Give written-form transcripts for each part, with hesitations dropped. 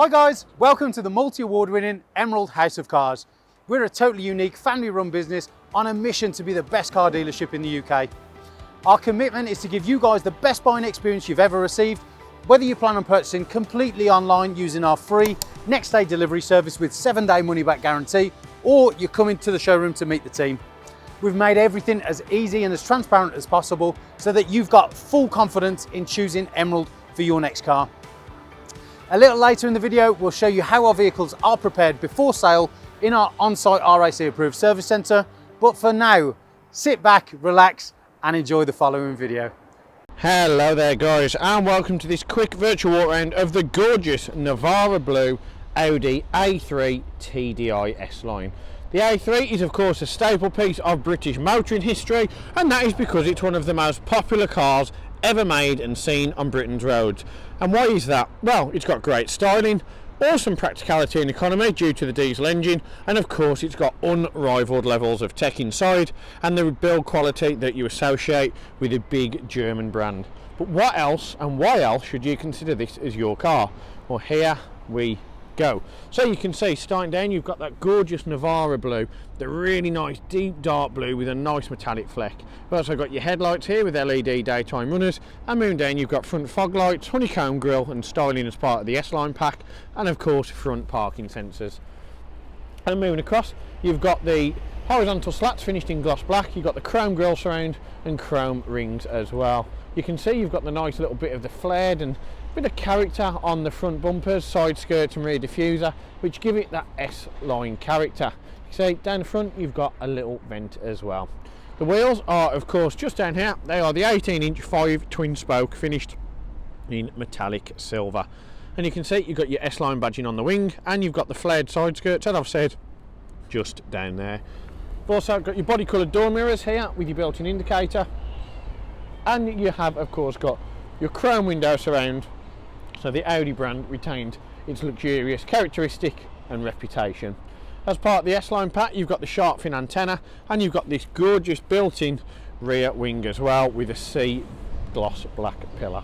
Hi guys, welcome to the multi-award winning Emerald House of Cars. We're a totally unique family run business on a mission to be the best car dealership in the UK. Our commitment is to give you guys the best buying experience you've ever received, whether you plan on purchasing completely online using our free next day delivery service with 7-day money back guarantee, or you're coming to the showroom to meet the team. We've made everything as easy and as transparent as possible so that you've got full confidence in choosing Emerald for your next car. A little later in the video, we'll show you how our vehicles are prepared before sale in our on-site RAC approved service centre. But for now, sit back, relax and enjoy the following video. Hello there guys, and welcome to this quick virtual walk around of the gorgeous Navarra blue Audi A3 Tdi S Line. The A3 is of course a staple piece of British motoring history, and that is because it's one of the most popular cars ever made and seen on Britain's roads. And why is that? Well, it's got great styling, awesome practicality and economy due to the diesel engine, and of course it's got unrivaled levels of tech inside and the build quality that you associate with a big German brand. But what else and why else should you consider this as your car? Well, here we go. So you can see, starting down, you've got that gorgeous Navarra blue, the really nice deep dark blue with a nice metallic fleck. You've also got your headlights here with LED daytime runners, and moving down you've got front fog lights, honeycomb grille and styling as part of the S Line pack, and of course front parking sensors. And moving across, you've got the horizontal slats finished in gloss black, you've got the chrome grille surround and chrome rings as well. You can see you've got the nice little bit of the flared and bit of character on the front bumpers, side skirts and rear diffuser, which give it that S Line character. You see down the front you've got a little vent as well. The wheels are of course just down here. They are the 18-inch 5 twin spoke finished in metallic silver, and you can see you've got your S Line badging on the wing, and you've got the flared side skirts, as I've said, just down there. You've also got your body coloured door mirrors here with your built-in indicator, and you have of course got your chrome window surround. So the Audi brand retained its luxurious characteristic and reputation. As part of the S Line pack, you've got the shark fin antenna, and you've got this gorgeous built-in rear wing as well with a C gloss black pillar.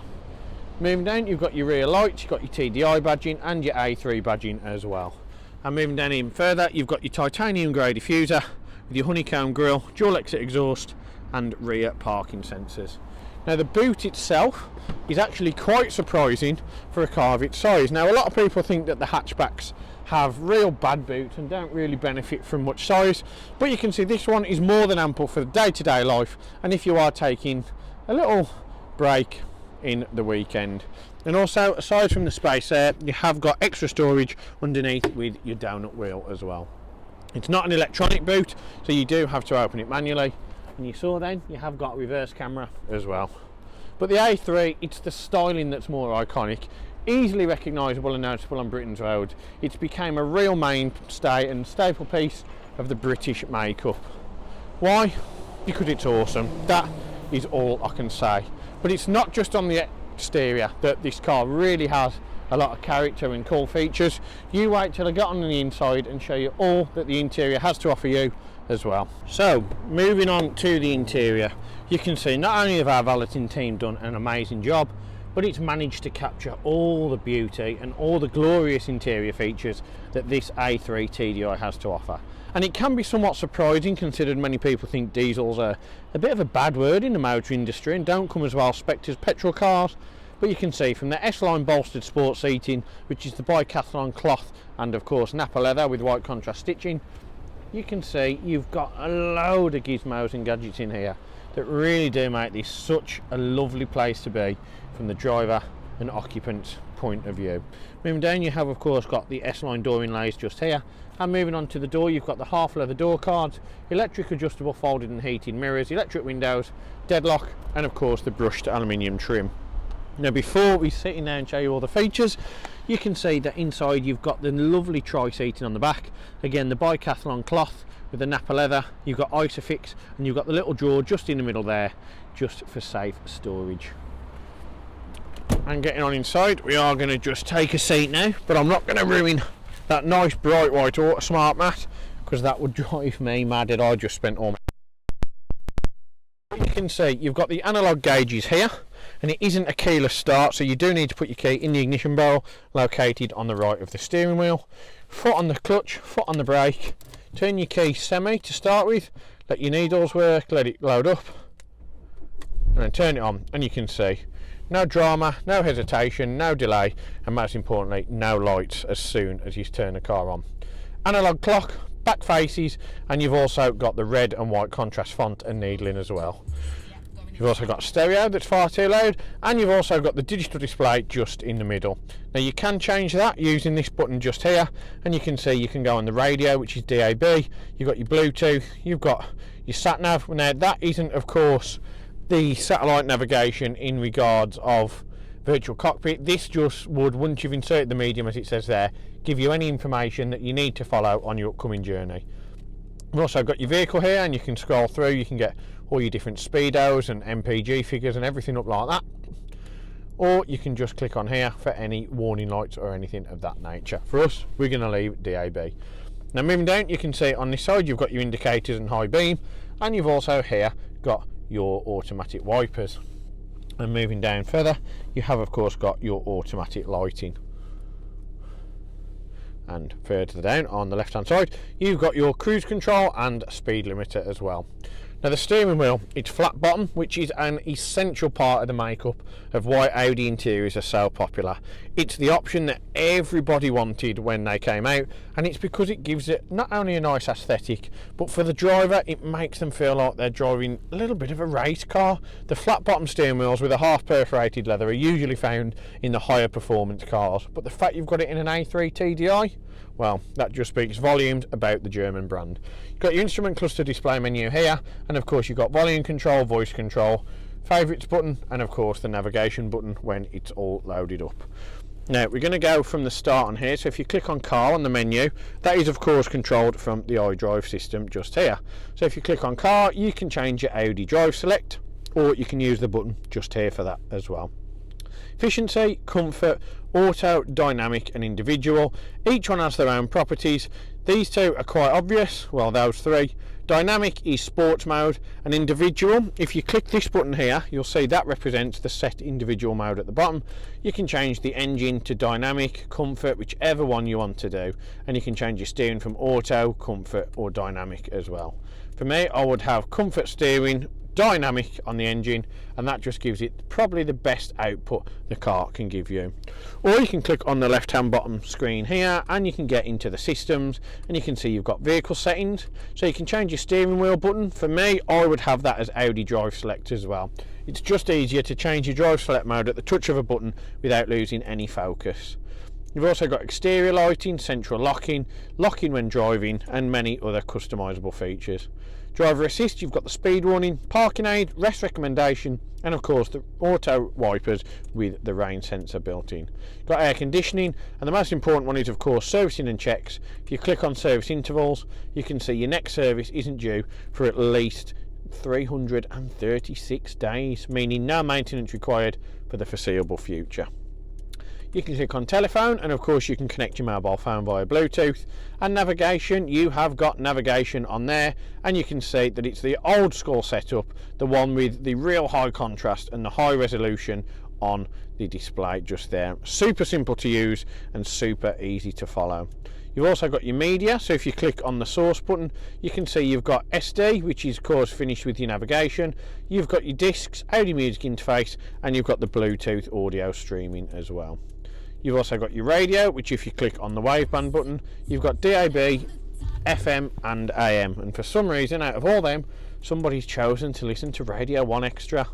Moving down, you've got your rear lights, you've got your TDI badging and your A3 badging as well. And moving down even further, you've got your titanium grey diffuser with your honeycomb grille, dual exit exhaust and rear parking sensors. Now the boot itself is actually quite surprising for a car of its size. Now a lot of people think that the hatchbacks have real bad boots and don't really benefit from much size, but you can see this one is more than ample for the day-to-day life, and if you are taking a little break in the weekend. And also, aside from the space there, you have got extra storage underneath with your donut wheel as well. It's not an electronic boot, so you do have to open it manually. And you saw then, you have got reverse camera as well. But the A3, it's the styling that's more iconic, easily recognisable and noticeable on Britain's road. It's became a real mainstay and staple piece of the British makeup. Why? Because it's awesome. That is all I can say. But it's not just on the exterior that this car really has a lot of character and cool features. You wait till I get on the inside and show you all that the interior has to offer you as well. So moving on to the interior, you can see not only have our valeting team done an amazing job, but it's managed to capture all the beauty and all the glorious interior features that this A3 TDI has to offer. And it can be somewhat surprising considering many people think diesels are a bit of a bad word in the motor industry and don't come as well spec'd as petrol cars. But you can see from the S Line bolstered sport seating, which is the Bicathlon cloth and of course Napa leather with white contrast stitching, you can see you've got a load of gizmos and gadgets in here that really do make this such a lovely place to be from the driver and occupant's point of view. Moving down, you have of course got the S Line door inlays just here, and moving on to the door, you've got the half leather door cards, electric adjustable folded and heated mirrors, electric windows, deadlock, and of course the brushed aluminium trim. Now before we sit in there and show you all the features, you can see that inside you've got the lovely tri-seating on the back, again the Bicathlon cloth with the Napa leather, you've got ISOFIX, and you've got the little drawer just in the middle there just for safe storage. And getting on inside, we are going to just take a seat now, but I'm not going to ruin that nice bright white auto smart mat because that would drive me mad if I just spent all my... You can see you've got the analogue gauges here, and it isn't a keyless start, so you do need to put your key in the ignition barrel located on the right of the steering wheel. Foot on the clutch, foot on the brake, turn your key semi to start with, let your needles work, let it load up, and then turn it on, and you can see no drama, no hesitation, no delay, and most importantly no lights as soon as you turn the car on. Analog clock, back faces, and you've also got the red and white contrast font and needling as well. You've also got stereo that's far too loud, and you've also got the digital display just in the middle. Now you can change that using this button just here, and you can see you can go on the radio, which is DAB, you've got your Bluetooth, you've got your sat nav. Now that isn't of course the satellite navigation in regards of virtual cockpit. This just would, once you've inserted the medium as it says there, give you any information that you need to follow on your upcoming journey. We've also got your vehicle here, and you can scroll through, you can get all your different speedos and MPG figures and everything up like that, or you can just click on here for any warning lights or anything of that nature. For us, we're going to leave DAB. Now moving down, you can see on this side you've got your indicators and high beam, and you've also here got your automatic wipers. And moving down further, you have of course got your automatic lighting. And further down on the left hand side, you've got your cruise control and speed limiter as well. Now the steering wheel, it's flat bottom, which is an essential part of the makeup of why Audi interiors are so popular. It's the option that everybody wanted when they came out, and it's because it gives it not only a nice aesthetic, but for the driver it makes them feel like they're driving a little bit of a race car. The flat bottom steering wheels with a half perforated leather are usually found in the higher performance cars, but the fact you've got it in an A3 TDI, well, that just speaks volumes about the German brand. You've got your instrument cluster display menu here, and of course you've got volume control, voice control, favourites button, and of course the navigation button when it's all loaded up. Now we're going to go from the start on here, so if you click on car on the menu, that is of course controlled from the iDrive system just here. So if you click on car, you can change your Audi drive select, or you can use the button just here for that as well. Efficiency, comfort, auto, dynamic and individual. Each one has their own properties. These two are quite obvious, well those three. Dynamic is sports mode, and individual, if you click this button here, you'll see that represents the set individual mode at the bottom. You can change the engine to dynamic, comfort, whichever one you want to do, and you can change your steering from auto, comfort or dynamic as well. For me, I would have comfort steering, dynamic on the engine, and that just gives it probably the best output the car can give you. Or you can click on the left hand bottom screen here, and you can get into the systems, and you can see you've got vehicle settings, so you can change your steering wheel button. For me, I would have that as Audi drive select as well. It's just easier to change your drive select mode at the touch of a button without losing any focus. You've also got exterior lighting, central locking, locking when driving, and many other customisable features. Driver assist, you've got the speed warning, parking aid, rest recommendation, and of course the auto wipers with the rain sensor built in. You've got air conditioning, and the most important one is of course servicing and checks. If you click on service intervals, you can see your next service isn't due for at least 336 days, meaning no maintenance required for the foreseeable future. You can click on telephone, and of course you can connect your mobile phone via Bluetooth. And navigation, you have got navigation on there, and you can see that it's the old school setup, the one with the real high contrast and the high resolution on the display just there. Super simple to use and super easy to follow. You've also got your media, so if you click on the source button, you can see you've got SD, which is of course finished with your navigation. You've got your discs, Audi music interface, and you've got the Bluetooth audio streaming as well. You've also got your radio, which if you click on the waveband button, you've got DAB, FM and AM, and for some reason out of all them, somebody's chosen to listen to Radio 1 Extra.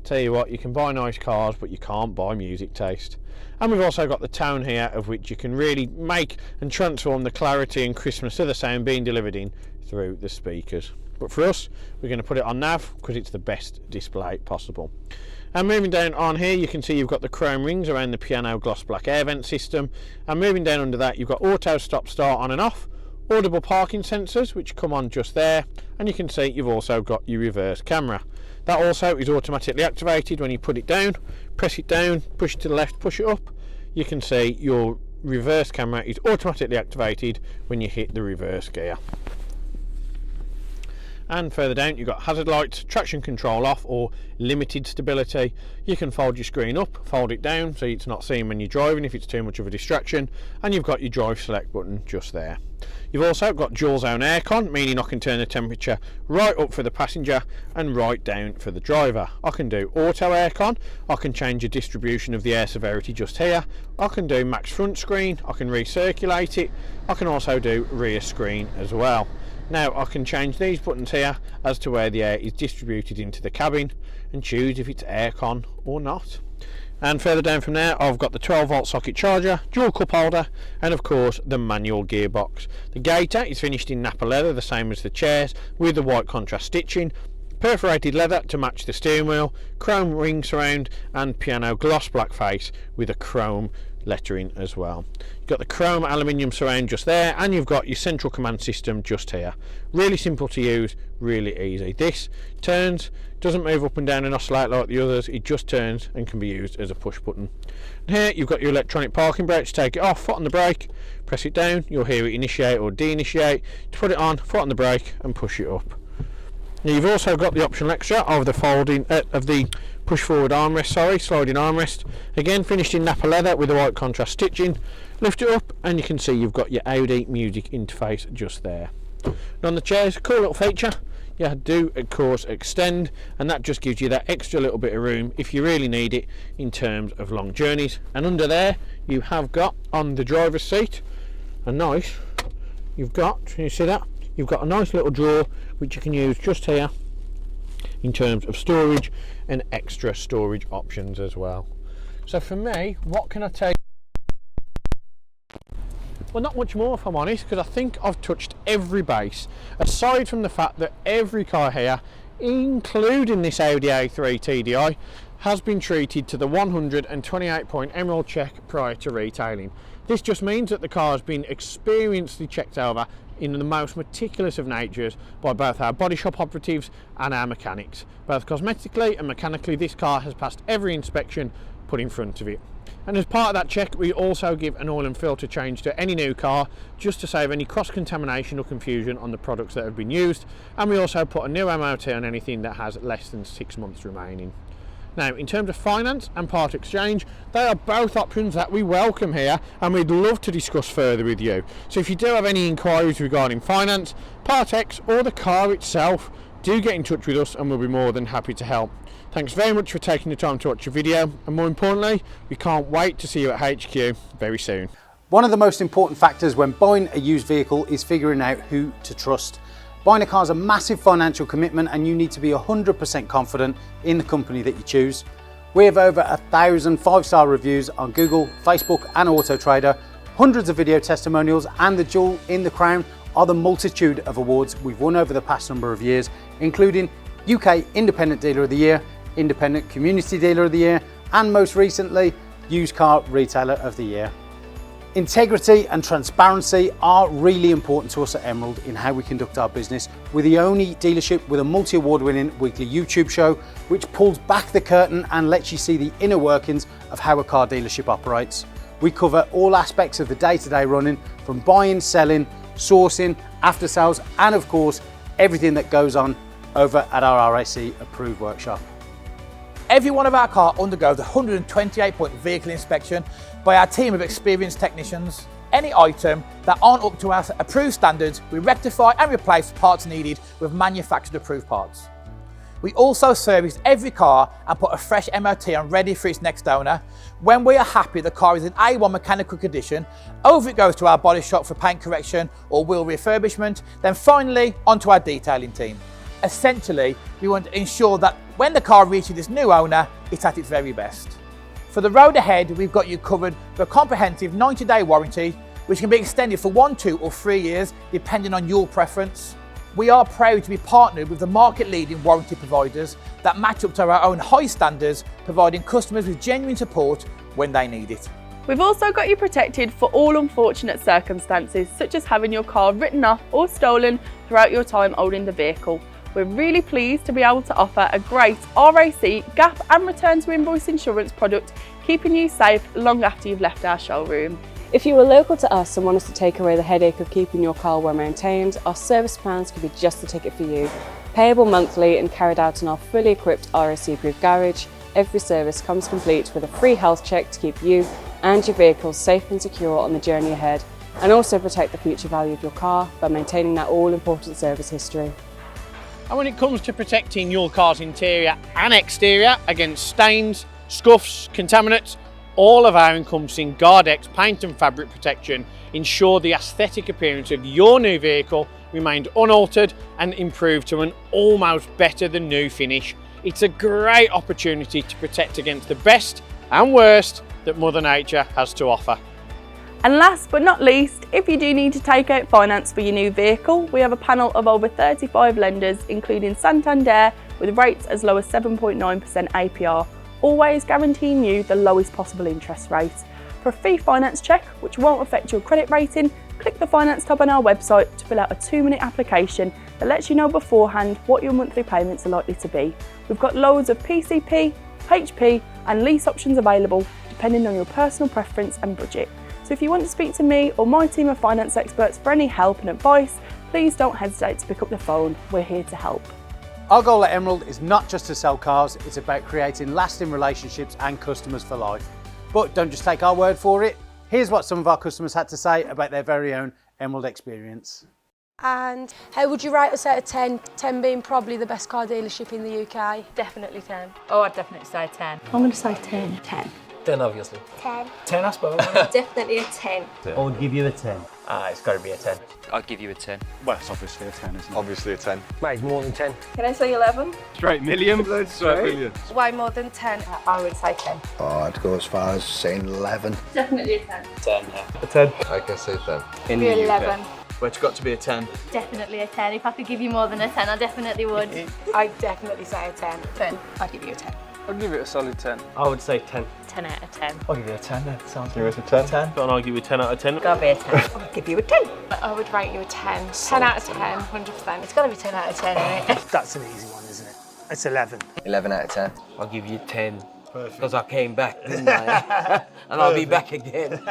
Tell you what, you can buy nice cars, but you can't buy music taste. And we've also got the tone here, of which you can really make and transform the clarity and crispness of the sound being delivered in through the speakers. But for us, we're going to put it on nav because it's the best display possible. And moving down on here, you can see you've got the chrome rings around the piano gloss black air vent system. And moving down under that, you've got auto stop start on and off, audible parking sensors which come on just there, and you can see you've also got your reverse camera. That also is automatically activated when you put it down, press it down, push it to the left, push it up. You can see your reverse camera is automatically activated when you hit the reverse gear. And further down you've got hazard lights, traction control off or limited stability. You can fold your screen up, fold it down so it's not seen when you're driving if it's too much of a distraction, and you've got your drive select button just there. You've also got dual zone aircon, meaning I can turn the temperature right up for the passenger and right down for the driver. I can do auto aircon, I can change the distribution of the air severity just here, I can do max front screen, I can recirculate it, I can also do rear screen as well. Now I can change these buttons here as to where the air is distributed into the cabin and choose if it's aircon or not. And further down from there I've got the 12-volt socket charger, dual cup holder, and of course the manual gearbox. The gaiter is finished in Nappa leather, the same as the chairs, with the white contrast stitching, perforated leather to match the steering wheel, chrome ring surround, and piano gloss black face with a chrome lettering as well. You've got the chrome aluminium surround just there, and you've got your central command system just here. Really simple to use, really easy. This turns, doesn't move up and down and oscillate like the others, it just turns and can be used as a push button. And here you've got your electronic parking brake. To take it off, foot on the brake, press it down, you'll hear it initiate or de-initiate. To put it on, foot on the brake and push it up. Now you've also got the optional extra of the push forward armrest, sliding armrest, again finished in Nappa leather with the white contrast stitching. Lift it up and you can see you've got your Audi music interface just there. And on the chairs, cool little feature, you do of course extend, and that just gives you that extra little bit of room if you really need it in terms of long journeys. And under there you have got on the driver's seat a nice, can you see that? You've got a nice little drawer which you can use just here in terms of storage and extra storage options as well. So for me, what can I take? Well, not much more if I'm honest, because I think I've touched every base, aside from the fact that every car here, including this Audi A3 TDI, has been treated to the 128-point Emerald check prior to retailing. This just means that the car has been experientially checked over in the most meticulous of natures by both our body shop operatives and our mechanics. Both cosmetically and mechanically, this car has passed every inspection put in front of it. And as part of that check, we also give an oil and filter change to any new car, just to save any cross-contamination or confusion on the products that have been used. And we also put a new MOT on anything that has less than 6 months remaining. Now, in terms of finance and part exchange, they are both options that we welcome here, and we'd love to discuss further with you. So if you do have any inquiries regarding finance, part X, or the car itself, do get in touch with us and we'll be more than happy to help. Thanks very much for taking the time to watch the video, and more importantly, we can't wait to see you at HQ very soon. One of the most important factors when buying a used vehicle is figuring out who to trust. Buying a car is a massive financial commitment, and you need to be 100% confident in the company that you choose. We have over 1,000 5-star reviews on Google, Facebook and Auto Trader, hundreds of video testimonials, and the jewel in the crown are the multitude of awards we've won over the past number of years, including UK Independent Dealer of the Year, Independent Community Dealer of the Year, and most recently, Used Car Retailer of the Year. Integrity and transparency are really important to us at Emerald in how we conduct our business. We're the only dealership with a multi-award winning weekly YouTube show which pulls back the curtain and lets you see the inner workings of how a car dealership operates. We cover all aspects of the day-to-day running, from buying, selling, sourcing, after sales, and of course everything that goes on over at our RAC approved workshop. Every one of our cars undergoes a 128-point vehicle inspection by our team of experienced technicians. Any item that aren't up to our approved standards, we rectify and replace parts needed with manufactured approved parts. We also service every car and put a fresh MOT on ready for its next owner. When we are happy the car is in A1 mechanical condition, over it goes to our body shop for paint correction or wheel refurbishment, then finally onto our detailing team. Essentially, we want to ensure that when the car reaches its new owner, it's at its very best. For the road ahead, we've got you covered with a comprehensive 90-day warranty, which can be extended for 1, 2 or 3 years, depending on your preference. We are proud to be partnered with the market-leading warranty providers that match up to our own high standards, providing customers with genuine support when they need it. We've also got you protected for all unfortunate circumstances, such as having your car written off or stolen throughout your time owning the vehicle. We're really pleased to be able to offer a great RAC, gap and return to invoice insurance product, keeping you safe long after you've left our showroom. If you are local to us and want us to take away the headache of keeping your car well maintained, our service plans could be just the ticket for you. Payable monthly and carried out in our fully equipped RSC approved garage, every service comes complete with a free health check to keep you and your vehicle safe and secure on the journey ahead, and also protect the future value of your car by maintaining that all-important service history. And when it comes to protecting your car's interior and exterior against stains, scuffs, contaminants, all of our encompassing Guardex paint and fabric protection ensure the aesthetic appearance of your new vehicle remained unaltered and improved to an almost better than new finish. It's a great opportunity to protect against the best and worst that Mother Nature has to offer. And last but not least, if you do need to take out finance for your new vehicle, we have a panel of over 35 lenders, including Santander, with rates as low as 7.9% APR, always guaranteeing you the lowest possible interest rate. For a free finance check, which won't affect your credit rating, click the finance tab on our website to fill out a 2-minute application that lets you know beforehand what your monthly payments are likely to be. We've got loads of PCP, HP and lease options available depending on your personal preference and budget. So if you want to speak to me or my team of finance experts for any help and advice, please don't hesitate to pick up the phone. We're here to help. Our goal at Emerald is not just to sell cars, it's about creating lasting relationships and customers for life. But don't just take our word for it. Here's what some of our customers had to say about their very own Emerald experience. And how would you rate us out of 10? 10 being probably the best car dealership in the UK. Definitely 10. Oh, I'd definitely say 10. I'm going to say 10. 10. 10 obviously. 10. 10 I suppose. Definitely a 10. I would give you a 10. It's got to be a 10. I'd give you a 10. Well, it's obviously a 10, isn't it? Obviously a 10. Mate, more than 10. Can I say 11? Straight million. Straight million. Way more than 10. I would say 10. Oh, I'd go as far as saying 11. Definitely a 10. 10, yeah. A 10. I can say 10. In the UK. 11. Well, it's got to be a 10. Definitely a 10. If I could give you more than a 10, I definitely would. I'd definitely say a 10. 10. I'd give you a 10. I'd give it a solid 10. I would say 10. 10 out of 10. I'll give you a 10 then. Sounds Give us a 10. 10. And I'll give you a 10 out of 10. Gotta be a 10. I'd give you a 10. I would rate you a 10. 10 out of 10, 100%. It's gotta be 10 out of 10, isn't it? That's an easy one, isn't it? It's 11. 11 out of 10. I'll give you 10. Because I came back, didn't I? And I'll be back again.